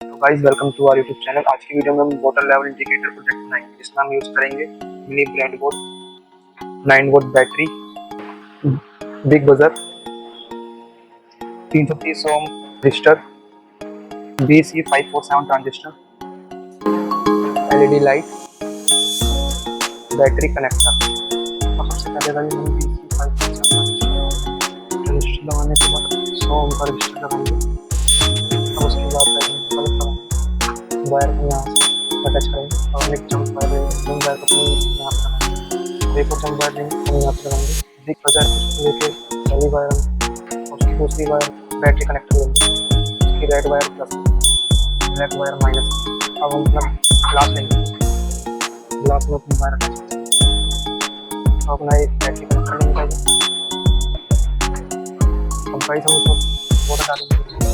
तो guys welcome to our YouTube channel. आज की वीडियो में हम वाटर लेवल इंडिकेटर प्रोजेक्ट बनाएंगे, जिसमें हम यूज करेंगे mini breadboard, 9 volt battery, big buzzer, 330 ohm resistor, BC547 transistor, LED light, battery connector. और सबसे पहले गाइस हम BC547 ट्रांजिस्टर लगाने के बाद 100 ओम का रजिस्टर लगाएंगे। और उसके बाद वायर को यहाँ से अटैच करेंगे और एक जंप वायर को यहाँ पे लगाएंगे। एक और जंप वायर लेंगे और यहाँ पे लगाएंगे। बिग बजर उसको लेके पहली वायर उसकी दूसरी वायर बैटरी कनेक्टर लेंगे, उसकी red wire plus, black wire minus. अब हम अपना ग्लास लेंगे, ग्लास में अपनी वायर अटैच करेंगे और अपना एक बैटरी कनेक्टर लेंगे। अब गाइस हम उसको वाटर डालेंगे।